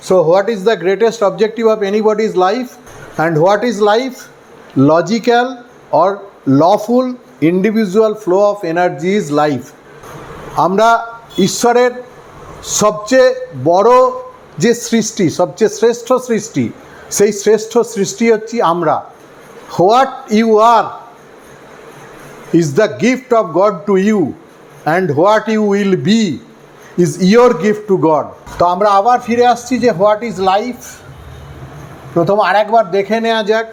So what is the greatest objective of anybody's life? And what is life? Logical or lawful individual flow of energy is life. আমরা ঈশ্বরের সবচেয়ে বড় যে সৃষ্টি, সবচেয়ে শ্রেষ্ঠ সৃষ্টি, সেই শ্রেষ্ঠ সৃষ্টি হচ্ছি আমরা। What you are is the gift of God to you, and what you will be is your gift to God. তো আমরা আবার ফিরে আসছি যে হোয়াট ইজ লাইফ। প্রথম আরেকবার দেখে নেওয়া যাক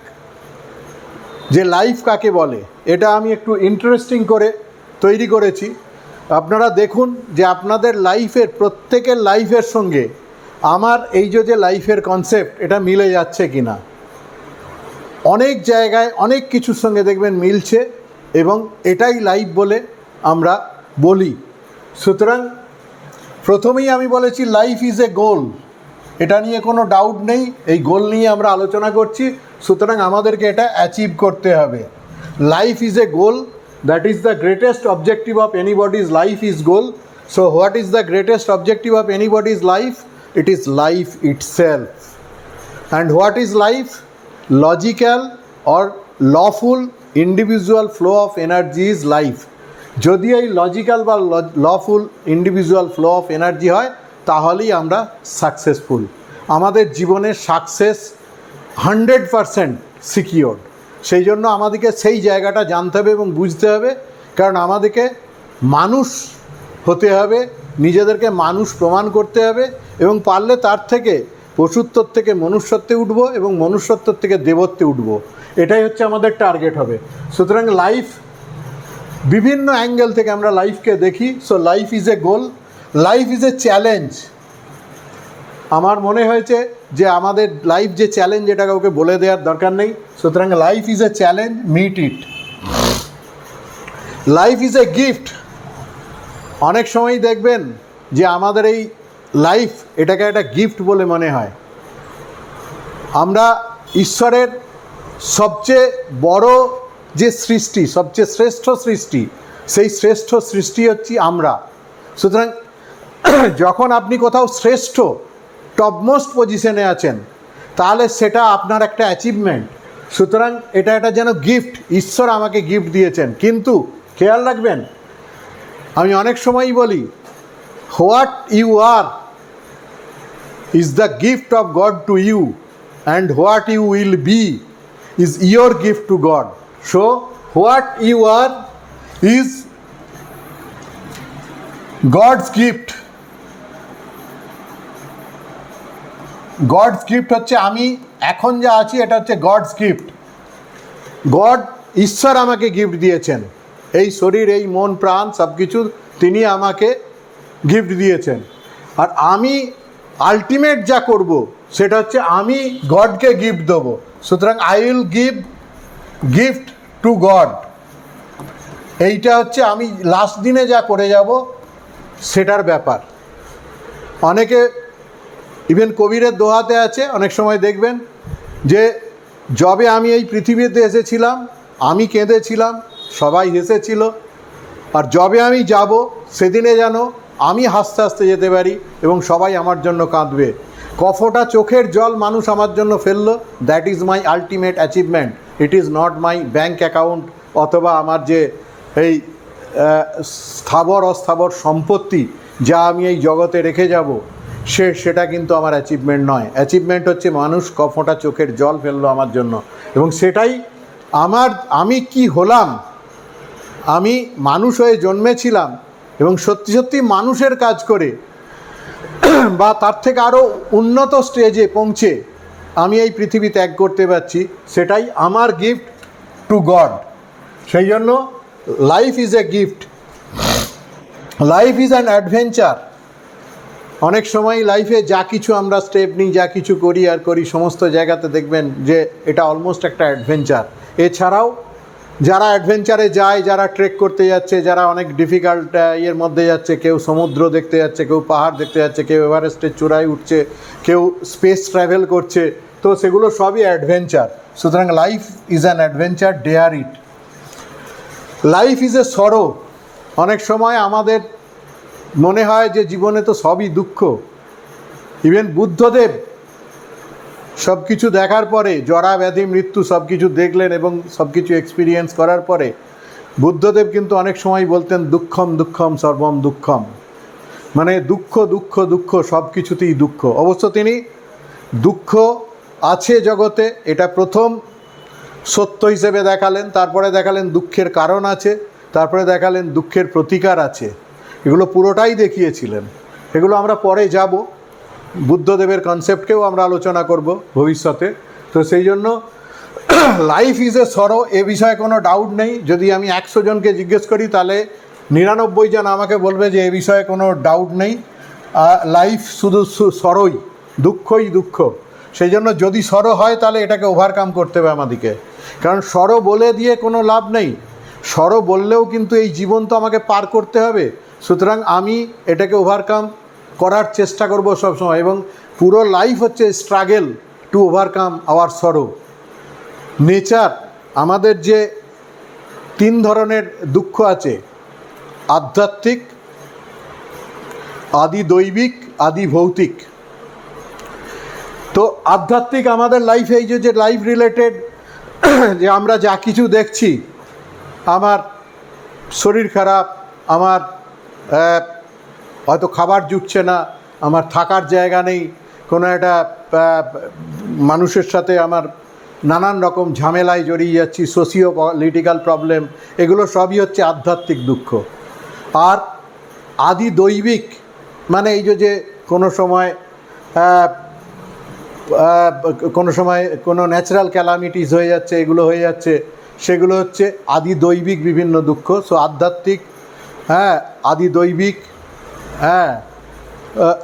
যে লাইফ কাকে বলে। এটা আমি একটু ইন্টারেস্টিং করে তৈরি করেছি। আপনারা দেখুন যে আপনাদের লাইফের, প্রত্যেকের লাইফের সঙ্গে আমার এই যে লাইফের কনসেপ্ট, এটা মিলে যাচ্ছে কি না। অনেক জায়গায় অনেক কিছুর সঙ্গে দেখবেন মিলছে, এবং এটাই লাইফ বলে আমরা বলি। সুতরাং প্রথমেই আমি বলেছি লাইফ ইজ এ গোল, এটা নিয়ে কোনো ডাউট নেই। এই গোল নিয়ে আমরা আলোচনা করছি, সুতরাং আমাদেরকে এটা অ্যাচিভ করতে হবে। Life is A goal, that is the greatest objective of anybody's life is goal. So what is the greatest objective of anybody's life? It is life itself. And what is life? Logical or lawful individual flow of energy is life. যদি এই logical বা lawful individual flow of energy হয়, তাহলেই আমরা successful. আমাদের জীবনের success 100% secured. সেই জন্য আমাদেরকে সেই জায়গাটা জানতে হবে এবং বুঝতে হবে, কারণ আমাদেরকে মানুষ হতে হবে, নিজেদেরকে মানুষ প্রমাণ করতে হবে, এবং পারলে তার থেকে পশুত্বর থেকে মনুষ্যত্বে উঠবো এবং মনুষ্যত্বর থেকে দেবত্বে উঠবো। এটাই হচ্ছে আমাদের টার্গেট হবে। সুতরাং লাইফ, বিভিন্ন অ্যাঙ্গেল থেকে আমরা লাইফকে দেখি। So life is A goal, life is a challenge. আমার মনে হয়েছে যে আমাদের লাইফ যে চ্যালেঞ্জ, এটা কাউকে বলে দেওয়ার দরকার নেই। সুতরাং life is a challenge, meet it. Life is a gift. অনেক সময়ই দেখবেন যে আমাদের এই লাইফ, এটাকে একটা গিফট বলে মনে হয়। আমরা ঈশ্বরের সবচেয়ে বড় যে সৃষ্টি, সবচেয়ে শ্রেষ্ঠ সৃষ্টি, সেই শ্রেষ্ঠ সৃষ্টি হচ্ছি আমরা। সুতরাং যখন আপনি কোথাও শ্রেষ্ঠ, টপমোস্ট পজিশনে আছেন, তাহলে সেটা আপনার একটা অ্যাচিভমেন্ট। সুতরাং এটা একটা যেন গিফট, ঈশ্বর আমাকে গিফট দিয়েছেন। কিন্তু খেয়াল রাখবেন, আমি অনেক সময়ই বলি, what you are is the gift of God to you, and what you will be is your gift to God. So what you are is God's gift. God's gift হচ্ছে আমি এখন যা আছি, এটা হচ্ছে God's gift. গড, ঈশ্বর আমাকে gift দিয়েছেন। এই শরীর, এই মন, প্রাণ সব কিছু তিনি আমাকে গিফট দিয়েছেন। আর আমি আলটিমেট যা করব, সেটা হচ্ছে আমি গডকে গিফট দেবো। সুতরাং I will give gift two god. এইটা হচ্ছে আমি লাস্ট দিনে যা করে যাব সেটার ব্যাপার। অনেকে, ইভেন কবিরের দোহাতে আছে, অনেক সময় দেখবেন যে যবে আমি এই পৃথিবীতে এসেছিলাম আমি কেঁদেছিলাম, সবাই হেসেছিল, আর যবে আমি যাব সেদিনে যেন আমি হাসতে হাসতে যেতে পারি এবং সবাই আমার জন্য কাঁদবে। কফোটা চোখের জল মানুষ আমার জন্য ফেললো, that is my ultimate achievement. It is not my bank account অথবা আমার যে এই স্থাবর অস্থাবর সম্পত্তি যা আমি এই জগতে রেখে যাব, সেটা কিন্তু আমার অ্যাচিভমেন্ট নয়। অ্যাচিভমেন্ট হচ্ছে মানুষ কফোটা চোখের জল ফেললো আমার জন্য, এবং সেটাই আমি কি হলাম। আমি মানুষ হয়ে জন্মেছিলাম এবং সত্যি সত্যি মানুষের কাজ করে বা তার থেকে আরও উন্নত স্টেজে পৌঁছে আমি এই পৃথিবী ত্যাগ করতে পারছি, সেটাই আমার গিফট টু গড। সেই জন্য life is a gift, life is an adventure. অনেক সময় লাইফে যা কিছু আমরা স্টেপ নিই, যা কিছু করি আর করি, সমস্ত জায়গাতে দেখবেন যে এটা অলমোস্ট একটা অ্যাডভেঞ্চার। এছাড়াও যারা অ্যাডভেঞ্চারে যায়, যারা ট্রেক করতে যাচ্ছে, যারা অনেক ডিফিকাল্ট ইয়ের মধ্যে যাচ্ছে, কেউ সমুদ্র দেখতে যাচ্ছে, কেউ পাহাড় দেখতে যাচ্ছে, কেউ এভারেস্টের চূড়ায় উঠছে, কেউ স্পেস ট্রাভেল করছে, তো সেগুলো সবই অ্যাডভেঞ্চার। সুতরাং life is an adventure, dare it. Life is a sorrow. অনেক সময় আমাদের মনে হয় যে জীবনে তো সবই দুঃখ, ইভেন বুদ্ধদেব সব কিছু দেখার পরে, জরা ব্যাধি মৃত্যু সব কিছু দেখলেন এবং সব কিছু এক্সপিরিয়েন্স করার পরে বুদ্ধদেব কিন্তু অনেক সময় বলতেন দুঃখম দুঃখম সর্বম দুঃখম, মানে দুঃখ দুঃখ দুঃখ, সব কিছুতেই দুঃখ। অবশ্য তিনি দুঃখ আছে জগতে এটা প্রথম সত্য হিসেবে দেখালেন, তারপরে দেখালেন দুঃখের কারণ আছে, তারপরে দেখালেন দুঃখের প্রতিকার আছে। এগুলো পুরোটাই দেখিয়েছিলেন। এগুলো আমরা পরে যাব, বুদ্ধদেবের কনসেপ্টকেও আমরা আলোচনা করব ভবিষ্যতে। তো সেই জন্য লাইফ ইজ এ সরো, এ বিষয়ে কোনো ডাউট নেই। যদি আমি 100 জনকে জিজ্ঞেস করি তাহলে 99 জন আমাকে বলবে যে এ বিষয়ে কোনো ডাউট নেই, লাইফ শুধু সরোই, দুঃখই দুঃখ। সেই জন্য যদি সরো হয় তাহলে এটাকে ওভারকাম করতে হবে আমাদেরকে, কারণ সরো বলে দিয়ে কোনো লাভ নেই। সরো বললেও কিন্তু এই জীবন তো আমাকে পার করতে হবে। সুতরাং আমি এটাকে ওভারকাম করার চেষ্টা করব সবসময়, এবং পুরো লাইফ হচ্ছে স্ট্রাগল টু ওভারকাম আওয়ার সরো। নেচার, আমাদের যে 3 ধরনের দুঃখ আছে, আধ্যাত্মিক, আদি দৈবিক, আদি ভৌতিক। তো আধ্যাত্মিক আমাদের লাইফে এই যে লাইফ রিলেটেড যে আমরা যা কিছু দেখছি, আমার শরীর খারাপ, আমার হয়তো খাবার জুটছে না, আমার থাকার জায়গা নেই, কোনো একটা মানুষের সাথে আমার নানান রকম ঝামেলায় জড়িয়ে যাচ্ছি, সোশিও পলিটিক্যাল প্রবলেম, এগুলো সবই হচ্ছে আধ্যাত্মিক দুঃখ। আর আদি দৈবিক মানে এই যে কোনো সময় কোনো ন্যাচারাল ক্যালামিটিস হয়ে যাচ্ছে, এগুলো হয়ে যাচ্ছে, সেগুলো হচ্ছে আদি দৈবিক বিভিন্ন দুঃখ। সো আধ্যাত্মিক, আদি দৈবিক,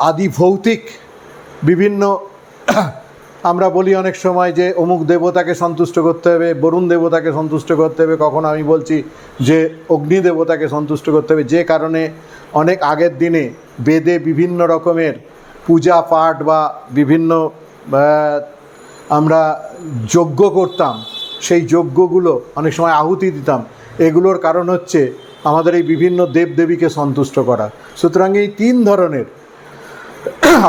আদি ভৌতিক বিভিন্ন আমরা বলি অনেক সময় যে অমুক দেবতাকে সন্তুষ্ট করতে হবে, বরুণ দেবতাকে সন্তুষ্ট করতে হবে, কখনো আমি বলছি যে অগ্নি দেবতাকে সন্তুষ্ট করতে হবে, যে কারণে অনেক আগের দিনে বেদে বিভিন্ন রকমের পূজা পাঠ বা বিভিন্ন আমরা যজ্ঞ করতাম, সেই যজ্ঞগুলো অনেক সময় আহুতি দিতাম, এগুলোর কারণ হচ্ছে আমাদের এই বিভিন্ন দেবদেবীকে সন্তুষ্ট করা। সুতরাং এই 3 ধরনের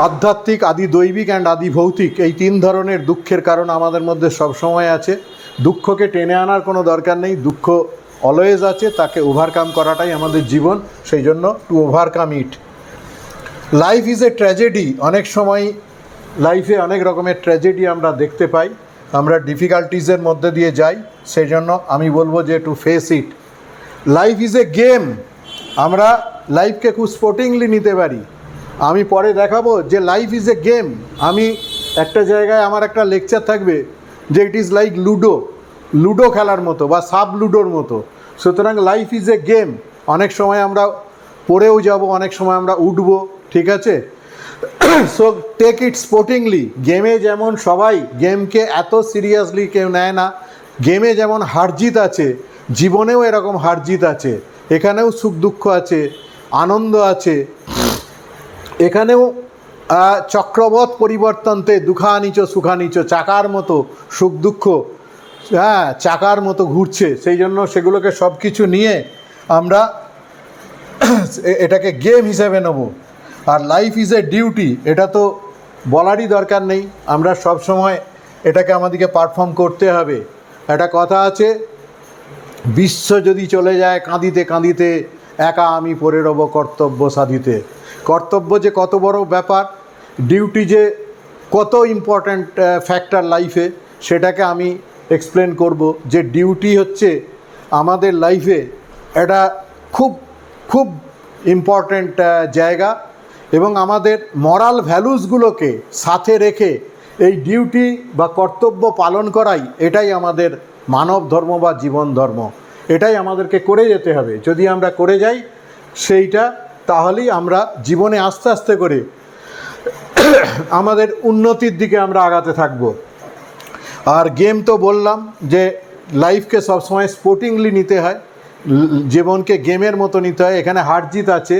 আধ্যাত্মিক, আদি দৈবিক অ্যান্ড আদি ভৌতিক, এই 3 ধরনের দুঃখের কারণ আমাদের মধ্যে সবসময় আছে। দুঃখকে টেনে আনার কোনো দরকার নেই, দুঃখ অলওয়েজ আছে, তাকে ওভারকাম করাটাই আমাদের জীবন। সেই জন্য to overcome it. Life is a tragedy. অনেক সময় লাইফে অনেক রকমের ট্র্যাজেডি আমরা দেখতে পাই, আমরা ডিফিকাল্টিজের মধ্যে দিয়ে যাই। সেই জন্য আমি বলবো যে to face it. Life is A game. আমরা লাইফকে খুব স্পোর্টিংলি নিতে পারি। আমি পরে দেখাবো যে লাইফ ইজ এ গেম। আমি একটা জায়গায় আমার একটা লেকচার থাকবে যে ইট ইজ লাইক লুডো খেলার মতো বা সাব লুডোর মতো। সুতরাং লাইফ ইজ এ গেম। অনেক সময় আমরা পড়েও যাব, অনেক সময় আমরা উঠবো, ঠিক আছে? So take it sportingly. গেমে যেমন সবাই গেমকে এত সিরিয়াসলি কেউ নেয় না, গেমে যেমন হারজিত আছে, জীবনেও এরকম হারজিত আছে, এখানেও সুখ দুঃখ আছে, আনন্দ আছে, এখানেও চক্রবৎ পরিবর্তনতে দুঃখানিচ সুখানিচ, চাকার মতো সুখ দুঃখ চাকার মতো ঘুরছে। সেই জন্য সেগুলোকে সব কিছু নিয়ে আমরা এটাকে গেম হিসেবে নেব। আর লাইফ ইজ এ ডিউটি, এটা তো বলারই দরকার নেই, আমরা সব সময় এটাকে আমাদেরকে পারফর্ম করতে হবে। একটা কথা আছে, বিশ্ব যদি চলে যায় কাঁদিতে কাঁদিতে, একা আমি পড়ে রব কর্তব্য সাধিতে। কর্তব্য যে কত বড় ব্যাপার, ডিউটি যে কত ইম্পর্ট্যান্ট ফ্যাক্টর লাইফে, সেটাকে আমি এক্সপ্লেন করব। যে ডিউটি হচ্ছে আমাদের লাইফে এটা খুব খুব ইম্পর্ট্যান্ট জায়গা, এবং আমাদের মরাল ভ্যালুসগুলোকে সাথে রেখে এই ডিউটি বা কর্তব্য পালন করাই, এটাই আমাদের মানব ধর্ম বা জীবন ধর্ম। এটাই আমাদেরকে করে যেতে হবে। যদি আমরা করে যাই সেইটা, তাহলেই আমরা জীবনে আস্তে আস্তে করে আমাদের উন্নতির দিকে আমরা আগাতে থাকব। আর গেম তো বললাম যে লাইফকে সবসময় স্পোর্টিংলি নিতে হয়, জীবনকে গেমের মতো নিতে হয়। এখানে হার জিত আছে,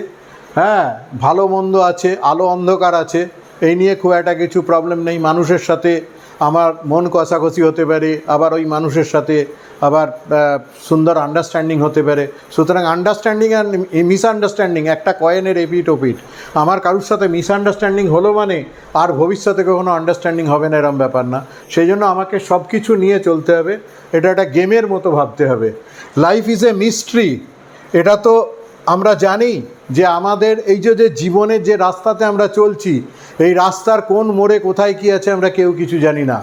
ভালো মন্দ আছে, আলো অন্ধকার আছে, এই নিয়ে খুব একটা কিছু প্রবলেম নেই। মানুষের সাথে আমার মন কষাকষি হতে পারে, আবার ওই মানুষের সাথে আবার সুন্দর আন্ডারস্ট্যান্ডিং হতে পারে। সুতরাং আন্ডারস্ট্যান্ডিং আর মিসআন্ডারস্ট্যান্ডিং একটা কয়েনের এপিঠ ওপিঠ। আমার কারোর সাথে মিসআন্ডারস্ট্যান্ডিং হলো মানে আর ভবিষ্যতে কখনো আন্ডারস্ট্যান্ডিং হবে না, এরম ব্যাপার না। সেই জন্য আমাকে সব কিছু নিয়ে চলতে হবে, এটা একটা গেমের মতো ভাবতে হবে। লাইফ ইজ এ মিস্ট্রি, এটা তো আমরা জানি যে আমাদের এই যে জীবনের যে রাস্তাতে আমরা চলছি, এই রাস্তার কোন মোড়ে কোথায় কী আছে আমরা কেউ কিছু জানি না।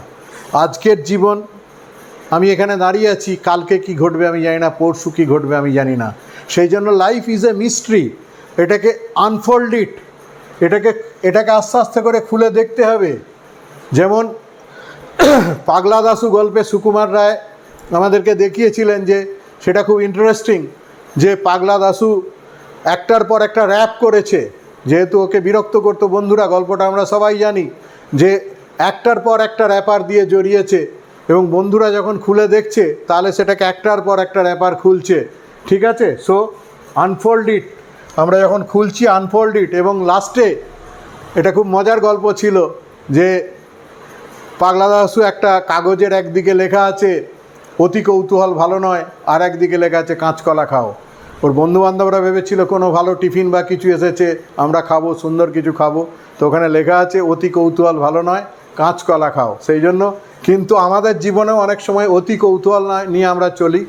আজকের জীবন, আমি এখানে দাঁড়িয়ে আছি, কালকে কি ঘটবে আমি জানি না, পরশু কী ঘটবে আমি জানি না। সেই জন্য লাইফ ইজ এ মিস্ট্রি, এটাকে আনফোল্ড ইট, এটাকে আস্তে আস্তে করে খুলে দেখতে হবে। যেমন পাগলা দাশু গল্পে সুকুমার রায় আমাদেরকে দেখিয়েছিলেন যে সেটা খুব ইন্টারেস্টিং, যে পাগলা দাশু একটার পর একটা র্যাপ করেছে, যেহেতু ওকে বিরক্ত করতো বন্ধুরা, গল্পটা আমরা সবাই জানি, যে একটার পর একটা র্যাপার দিয়ে জড়িয়েছে এবং বন্ধুরা যখন খুলে দেখছে তাহলে সেটাকে একটার পর একটা র্যাপার খুলছে। ঠিক আছে, সো আনফোল্ড ইট, আমরা যখন খুলছি আনফোল্ড ইট। এবং লাস্টে এটা খুব মজার গল্প ছিল যে পাগলা দাশু একটা কাগজের একদিকে লেখা আছে অতি কৌতূহল ভালো নয়, আর একদিকে লেখা আছে কাঁচকলা খাও। ওর বন্ধুবান্ধবরা ভেবেছিল কোনো ভালো টিফিন বা কিছু এসেছে, আমরা খাবো, সুন্দর কিছু খাবো, তো ওখানে লেখা আছে অতি কৌতূহল ভালো নয়, কাঁচকলা খাও। সেই জন্য কিন্তু আমাদের জীবনেও অনেক সময় অতি কৌতূহল নিয়ে আমরা চলি।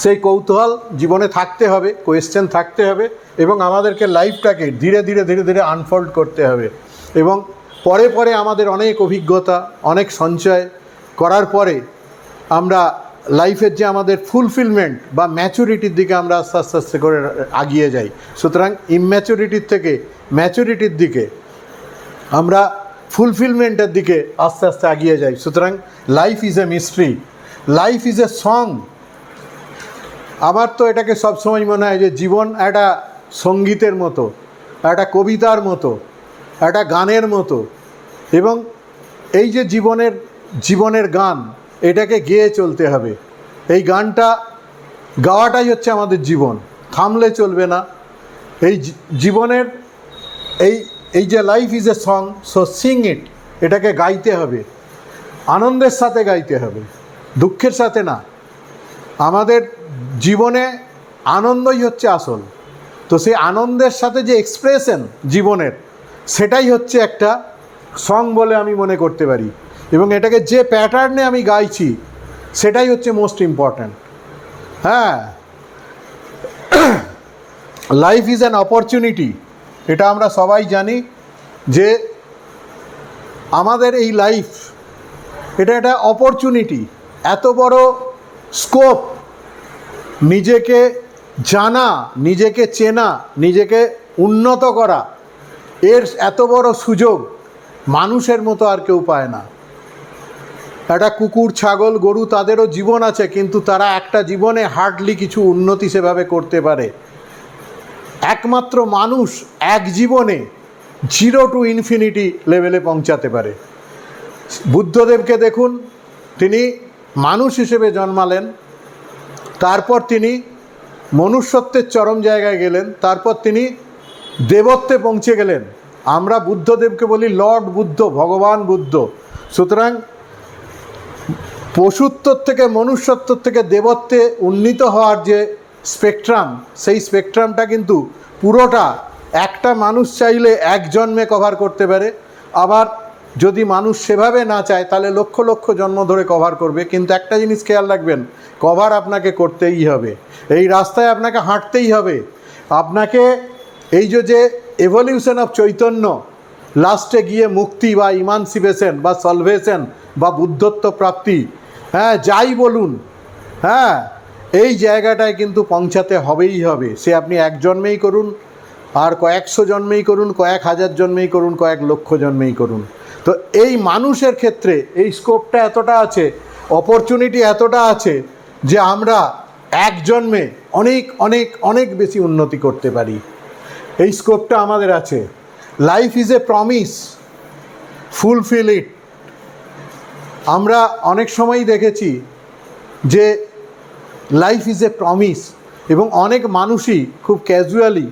সেই কৌতূহল জীবনে থাকতে হবে, কোয়েশ্চেন থাকতে হবে, এবং আমাদেরকে লাইফটাকে ধীরে ধীরে ধীরে ধীরে আনফোল্ড করতে হবে। এবং পরে পরে আমাদের অনেক অভিজ্ঞতা, অনেক সঞ্চয় করার পরে আমরা লাইফের যে আমাদের ফুলফিলমেন্ট বা ম্যাচুরিটির দিকে আমরা আস্তে আস্তে আস্তে করে এগিয়ে যাই। সুতরাং ইম্যাচুরিটির থেকে ম্যাচুরিটির দিকে আমরা ফুলফিলমেন্টের দিকে আস্তে আস্তে এগিয়ে যাই। সুতরাং life is A mystery, life is a song. আমার তো এটাকে সবসময় মনে হয় যে জীবন একটা সঙ্গীতের মতো, একটা কবিতার মতো, একটা গানের মতো। এবং এই যে জীবনের গান, এটাকে গেয়ে চলতে হবে। এই গানটা গাওয়াটাই হচ্ছে আমাদের জীবন, থামলে চলবে না। এই জীবনের এই যে life is a song, so sing it, এটাকে গাইতে হবে, আনন্দের সাথে গাইতে হবে, দুঃখের সাথে না। আমাদের জীবনে আনন্দই হচ্ছে আসল। তো সেই আনন্দের সাথে যে এক্সপ্রেশন জীবনের, সেটাই হচ্ছে একটা সং বলে আমি মনে করতে পারি। এবং এটাকে যে প্যাটার্নে আমি গাইছি সেটাই হচ্ছে মোস্ট ইম্পর্ট্যান্ট। হ্যাঁ, লাইফ ইজ অ্যান অপরচুনিটি, এটা আমরা সবাই জানি যে আমাদের এই লাইফ, এটা একটা অপরচুনিটি, এত বড় স্কোপ, নিজেকে জানা, নিজেকে চেনা, নিজেকে উন্নত করা, এর এত বড় সুযোগ মানুষের মতো আর কেউ পায় না। একটা কুকুর, ছাগল, গরু, তাদেরও জীবন আছে, কিন্তু তারা একটা জীবনে হার্ডলি কিছু উন্নতি সেভাবে করতে পারে। একমাত্র মানুষ এক জীবনে 0 to ইনফিনিটি লেভেলে পৌঁছাতে পারে। বুদ্ধদেবকে দেখুন, তিনি মানুষ হিসেবে জন্মালেন, তারপর তিনি মনুষ্যত্বের চরম জায়গায় গেলেন, তারপর তিনি দেবত্বে পৌঁছে গেলেন। আমরা বুদ্ধদেবকে বলি লর্ড বুদ্ধ, ভগবান বুদ্ধ। সুতরাং পশুত্বর থেকে, মনুষ্যত্বর থেকে দেবত্বে উন্নীত হওয়ার যে স্পেকট্রাম, সেই স্পেকট্রামটা কিন্তু পুরোটা একটা মানুষ চাইলে এক জন্মে কভার করতে পারে। আবার যদি মানুষ সেভাবে না চায় তাহলে লক্ষ লক্ষ জন্ম ধরে কভার করবে। কিন্তু একটা জিনিস খেয়াল রাখবেন, কভার আপনাকে করতেই হবে, এই রাস্তায় আপনাকে হাঁটতেই হবে। আপনাকে এই যে এভলিউশন অফ চৈতন্য, লাস্টে গিয়ে মুক্তি বা ইমানসিপেশন বা সলভেশন বা বুদ্ধত্ব প্রাপ্তি, হ্যাঁ যাই বলুন, হ্যাঁ এই জায়গাটায় কিন্তু পৌঁছাতে হবেই হবে। সে আপনি এক জন্মেই করুন, আর কয়েকশো জন্মেই করুন, কয়েক হাজার জন্মেই করুন, কয়েক লক্ষ জন্মেই করুন। তো এই মানুষের ক্ষেত্রে এই স্কোপটা এতটা আছে, অপরচুনিটি এতটা আছে যে আমরা এক জন্মে অনেক অনেক অনেক বেশি উন্নতি করতে পারি। এই স্কোপটা আমাদের আছে। Life is a promise, fulfil ইট। আমরা অনেক সময়ই দেখেছি যে লাইফ ইজ এ প্রমিস, এবং অনেক মানুষই খুব ক্যাজুয়ালি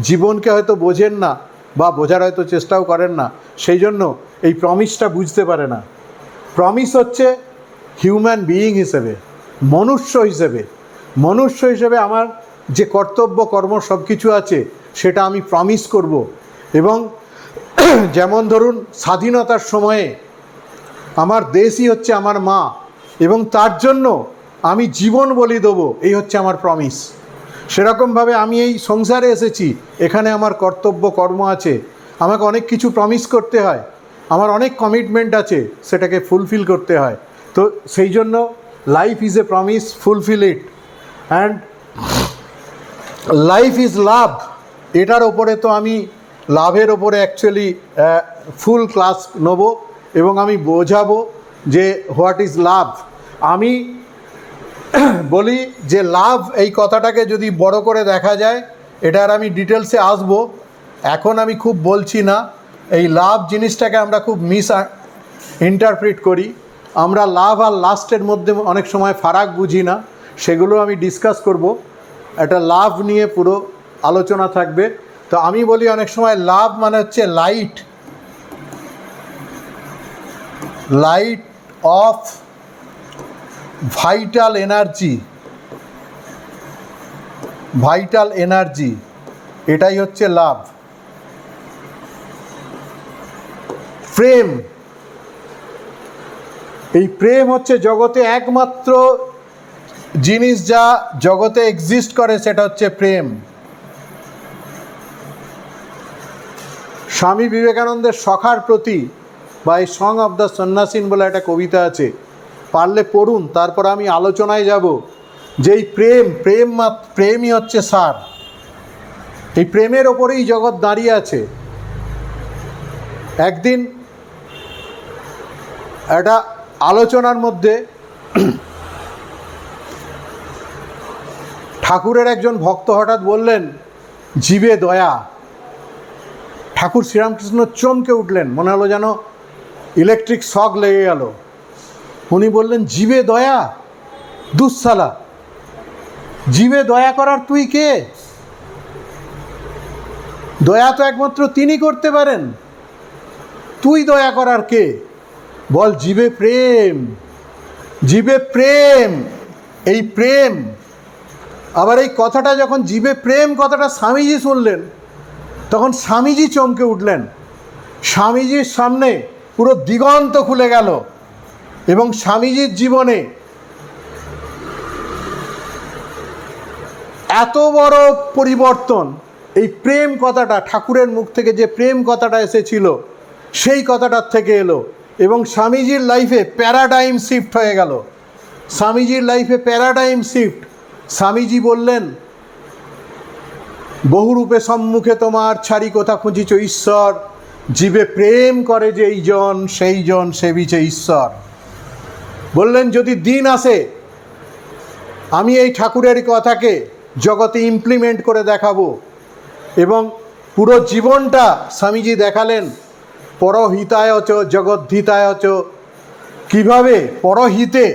জীবনকে হয়তো বোঝেন না বা বোঝার হয়তো চেষ্টাও করেন না, সেই জন্য এই প্রমিসটা বুঝতে পারে না। প্রমিস হচ্ছে হিউম্যান বিইং হিসেবে, মনুষ্য হিসেবে আমার যে কর্তব্য কর্ম সব কিছু আছে সেটা আমি প্রমিস করব। এবং যেমন ধরুন স্বাধীনতার সময়ে আমার দেশই হচ্ছে আমার মা, এবং তার জন্য আমি জীবন বলি দেবো, এই হচ্ছে আমার প্রমিস। সেরকমভাবে আমি এই সংসারে এসেছি, এখানে আমার কর্তব্য কর্ম আছে, আমাকে অনেক কিছু প্রমিস করতে হয়, আমার অনেক কমিটমেন্ট আছে, সেটাকে ফুলফিল করতে হয়। তো সেই জন্য life is a promise, fulfil it. And life is love, এটার ওপরে তো আমি লাভের ওপরে অ্যাকচুয়ালি ফুল ক্লাস নেব এবং আমি বোঝাবো যে হোয়াট ইজ লাভ। আমি বলি যে লাভ এই কথাটাকে যদি বড় করে দেখা যায়, এটার আমি ডিটেলসে আসব, এখন আমি খুব বলছি না। এই লাভ জিনিসটাকে আমরা খুব ইন্টারপ্রিট করি, আমরা লাভ আর লাস্টের মধ্যে অনেক সময় ফারাক বুঝি না, সেগুলো আমি ডিসকাস করব। একটা লাভ নিয়ে পুরো আলোচনা থাকবে। তো আমি বলি অনেক সময় লাভ মানে হচ্ছে লাইট অফ ভাইটাল এনার্জি, এটাই হচ্ছে লাভ। প্রেম, এই প্রেম হচ্ছে জগতে একমাত্র জিনিস যা জগতে এক্সিস্ট করে, সেটা হচ্ছে প্রেম। স্বামী বিবেকানন্দের সখার প্রতি বা এই সং অফ দ্য সন্ন্যাসিন বলে একটা কবিতা আছে, পারলে পড়ুন, তারপর আমি আলোচনায় যাব যে এই প্রেমই হচ্ছে সার। এই প্রেমের ওপরেই জগৎ দাঁড়িয়ে আছে। একদিন একটা আলোচনার মধ্যে ঠাকুরের একজন ভক্ত হঠাৎ বললেন, জীবে দয়া। ঠাকুর শ্রীরামকৃষ্ণ চমকে উঠলেন, মনে হলো যেন ইলেকট্রিক শক লেগে গেল। উনি বললেন, জীবে দয়া? দুঃসালা, জীবে দয়া করার তুই কে? দয়া তো একমাত্র তিনি করতে পারেন, তুই দয়া করার কে? বল জীবে প্রেম, এই প্রেম। আবার এই কথাটা যখন জীবে প্রেম কথাটা স্বামীজি শুনলেন, তখন স্বামীজি চমকে উঠলেন। স্বামীজির সামনে পুরো দিগন্ত খুলে গেল, এবং স্বামীজির জীবনে এত বড় পরিবর্তন, এই প্রেম কথাটা, ঠাকুরের মুখ থেকে যে প্রেম কথাটা এসেছিল সেই কথাটার থেকে এলো, এবং স্বামীজির লাইফে প্যারাডাইম শিফট হয়ে গেল। স্বামীজি বললেন, বহুরূপে সম্মুখে তোমার, ছাড়ি কোথা খুঁজিছ ঈশ্বর, জীবে প্রেম করে যেই জন, সেই জন সেবিছে ঈশ্বর। বললেন, যদি দিন আসে আমি এই ঠাকুরের কথাকে জগতে ইমপ্লিমেন্ট করে দেখাবো। এবং পুরো জীবনটা স্বামীজি দেখালেন, পরহিতায় চ জগদ্ধিতায় চ, কীভাবে পরহিতে,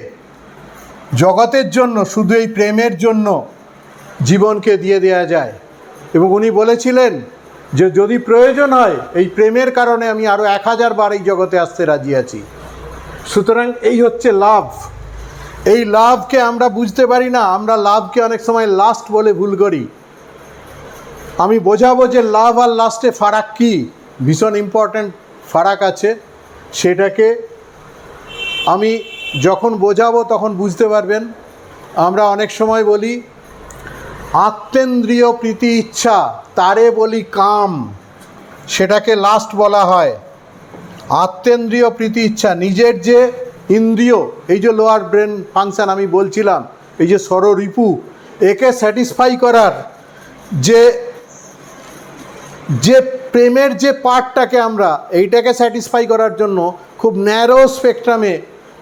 জগতের জন্য, শুধু এই প্রেমের জন্য জীবনকে দিয়ে দেওয়া যায়। এবং উনি বলেছিলেন যে যদি প্রয়োজন হয় এই প্রেমের কারণে আমি আরও 1000 বার এই জগতে আসতে রাজি আছি। সুতরাং এই হচ্ছে লাভ। এই লাভকে আমরা বুঝতে পারি না, আমরা লাভকে অনেক সময় লাস্ট বলে ভুল করি। আমি বোঝাবো যে লাভ আর লাস্টে ফারাক কী, ভীষণ ইম্পর্ট্যান্ট ফারাক আছে। সেটাকে আমি যখন বোঝাবো তখন বুঝতে পারবেন। আমরা অনেক সময় বলি আত্মেন্দ্রিয় প্রীতি ইচ্ছা, তারে বলি কাম, সেটাকে লাস্ট বলা হয়। আত্মেন্দ্রিয় প্রীতি ইচ্ছা, নিজের যে ইন্দ্রিয়, এই যে লোয়ার ব্রেন ফাংশন আমি বলছিলাম, এই যে ষড়রিপু, একে স্যাটিসফাই করার যে প্রেমের যে পার্টটাকে আমরা, এইটাকে স্যাটিসফাই করার জন্য খুব ন্যারো স্পেকট্রামে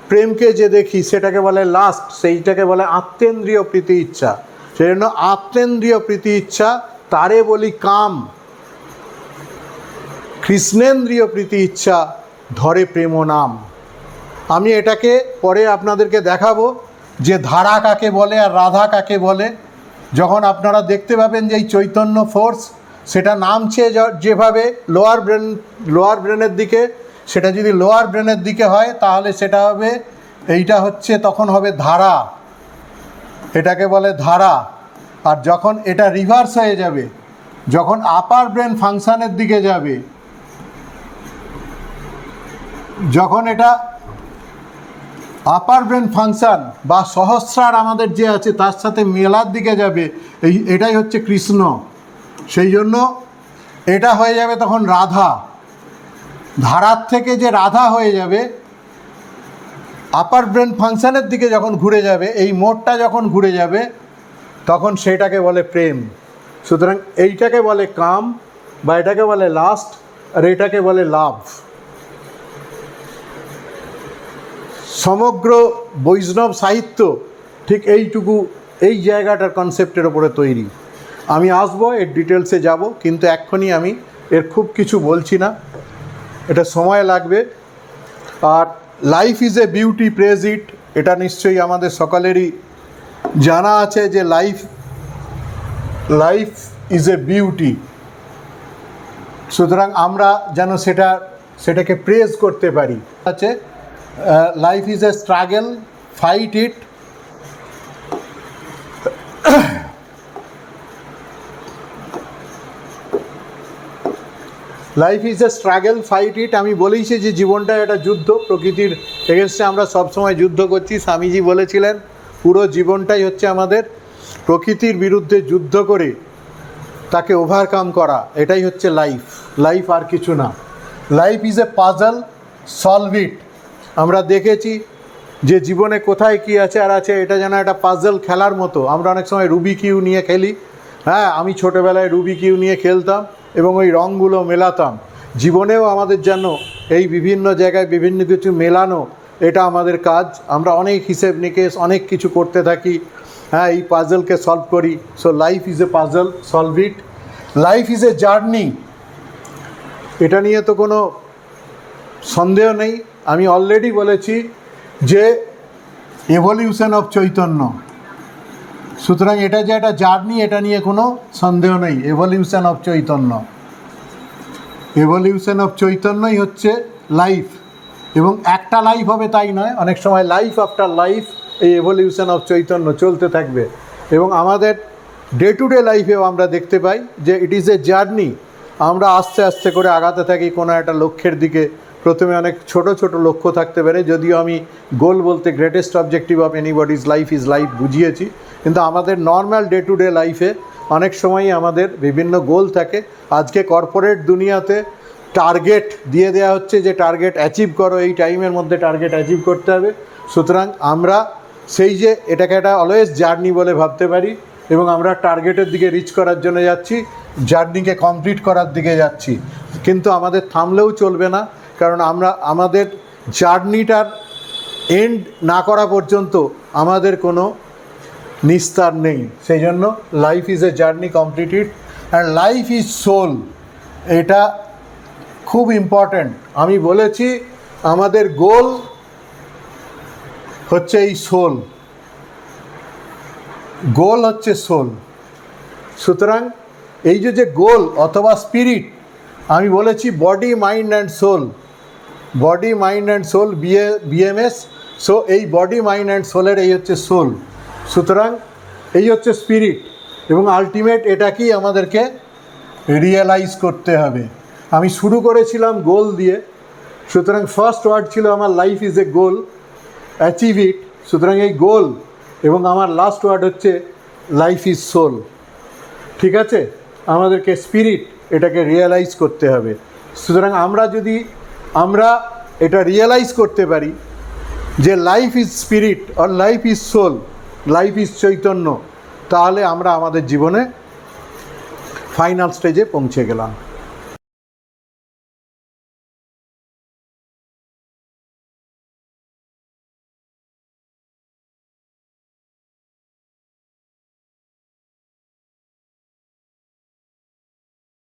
প্রেমকে যে দেখি, সেটাকে বলে লাস্ট, সেইটাকে বলে আত্মেন্দ্রিয় প্রীতি ইচ্ছা। সেই জন্য আত্মেন্দ্রিয় প্রীতি ইচ্ছা তারে বলি কাম, কৃষ্ণেন্দ্রিয় প্রীতি ইচ্ছা ধরে প্রেম নাম। আমি এটাকে পরে আপনাদেরকে দেখাবো যে ধারা কাকে বলে আর রাধা কাকে বলে। যখন আপনারা দেখতে পাবেন যে এই চৈতন্য ফোর্স সেটা নামছে যেভাবে লোয়ার ব্রেনের দিকে, সেটা যদি লোয়ার ব্রেনের দিকে হয় তাহলে সেটা হবে, এইটা হচ্ছে তখন হবে ধারা, এটাকে বলে ধারা। আর যখন এটা রিভার্স হয়ে যাবে, যখন আপার ব্রেন ফাংশানের দিকে যাবে, যখন এটা আপার ব্রেন ফাংশান বা সহস্রার আমাদের যে আছে তার সাথে মেলার দিকে যাবে, এটাই হচ্ছে কৃষ্ণ। সেই জন্য এটা হয়ে যাবে তখন রাধা। ধারার থেকে যে রাধা হয়ে যাবে, আপার ব্রেন ফাংশানের দিকে যখন ঘুরে যাবে, এই মোড়টা যখন ঘুরে যাবে তখন সেটাকে বলে প্রেম। সুতরাং এইটাকে বলে কাম, বা এটাকে বলে লাস্ট, আর এটাকে বলে লাভ। সমগ্র বৈষ্ণব সাহিত্য ঠিক এইটুকু, এই জায়গাটার কনসেপ্টের ওপরে তৈরি। আমি আসবো এর ডিটেলসে যাব, কিন্তু এক্ষুনি আমি এর খুব কিছু বলছি না, এটা সময় লাগবে। আর life is a beauty, praise it, এটা নিশ্চয়ই আমাদের সকলেরই জানা আছে যে লাইফ ইজ এ বিউটি। সুতরাং আমরা যেন সেটাকে প্রেজ করতে পারি। আছে life is A struggle, fight it. Life is A struggle, fight ইট। আমি বলেইছি যে জীবনটা একটা যুদ্ধ, প্রকৃতির এগেনস্টে আমরা সবসময় যুদ্ধ করছি। স্বামীজি বলেছিলেন পুরো জীবনটাই হচ্ছে আমাদের প্রকৃতির বিরুদ্ধে যুদ্ধ করে তাকে ওভারকাম করা, এটাই হচ্ছে লাইফ। লাইফ আর কিছু না। Life is A puzzle, solve it. আমরা দেখেছি যে জীবনে কোথায় কী আছে আর আছে, এটা যেন একটা পাজল খেলার মতো। আমরা অনেক সময় রুবি কিউ নিয়ে খেলি। হ্যাঁ, আমি ছোটোবেলায় রুবি কিউ নিয়ে খেলতাম এবং ওই রঙগুলো মেলাতাম। জীবনেও আমাদের যেন এই বিভিন্ন জায়গায় বিভিন্ন কিছু মেলানো, এটা আমাদের কাজ। আমরা অনেক হিসেব নিকেশ, অনেক কিছু করতে থাকি। হ্যাঁ, এই পাজলকে সলভ করি। So life is A puzzle, solve it. Life is a journey, এটা নিয়ে তো কোনো সন্দেহ নেই। আমি অলরেডি বলেছি যে এভলিউশন অফ চৈতন্য। সুতরাং এটা যে একটা জার্নি, এটা নিয়ে কোনো সন্দেহ নেই। Evolution of Chaitanya, evolution of চৈতন্যই হচ্ছে লাইফ। এবং একটা লাইফ হবে তাই নয়, অনেক সময় লাইফ আফটার লাইফ এই এভলিউশন অফ চৈতন্য চলতে থাকবে। এবং আমাদের ডে টু ডে লাইফেও আমরা দেখতে পাই যে ইট ইজ এ জার্নি। আমরা আস্তে আস্তে করে আগাতে থাকি কোনো একটা লক্ষ্যের দিকে। প্রথমে অনেক ছোট ছোট লক্ষ্য থাকতে পারে, যদিও আমি গোল বলতে greatest objective of anybody's life is life বুঝিয়েছি। কিন্তু আমাদের নর্মাল ডে টু ডে লাইফে অনেক সময়ই আমাদের বিভিন্ন গোল থাকে। আজকে কর্পোরেট দুনিয়াতে টার্গেট দিয়ে দেওয়া হচ্ছে যে টার্গেট অ্যাচিভ করো, এই টাইমের মধ্যে টার্গেট অ্যাচিভ করতে হবে। সুতরাং আমরা সেই যে এটাকে একটা অলওয়েজ জার্নি বলে ভাবতে পারি, এবং আমরা টার্গেটের দিকে রিচ করার জন্য যাচ্ছি, জার্নিকে কমপ্লিট করার দিকে যাচ্ছি। কিন্তু আমাদের থামলেও চলবে না, কারণ আমরা আমাদের জার্নিটার এন্ড না করা পর্যন্ত আমাদের কোনো নিস্তার নেই। সেই জন্য life is a journey, completed. And life is soul, এটা খুব ইম্পর্ট্যান্ট। আমি বলেছি আমাদের গোল হচ্ছে এই সোল, গোল হচ্ছে সোল। সুতরাং এই যে গোল অথবা স্পিরিট, আমি বলেছি body, mind and soul, body, mind and soul, BMS. So এই বডি, মাইন্ড অ্যান্ড সোলের এই হচ্ছে সোল। সুতরাং এই হচ্ছে স্পিরিট, এবং আলটিমেট এটাকেই আমাদেরকে রিয়েলাইজ করতে হবে। আমি শুরু করেছিলাম গোল দিয়ে, সুতরাং ফার্স্ট ওয়ার্ড ছিল আমার life is A goal, achieve it. সুতরাং এই গোল এবং আমার লাস্ট ওয়ার্ড হচ্ছে লাইফ ইজ সোল। ঠিক আছে, আমাদেরকে স্পিরিট এটাকে রিয়েলাইজ করতে হবে। সুতরাং আমরা এটা রিয়েলাইজ করতে পারি যে লাইফ ইজ স্পিরিট আর life is soul, life is চৈতন্য, তাহলে আমরা আমাদের জীবনে ফাইনাল স্টেজে পৌঁছে গেলাম।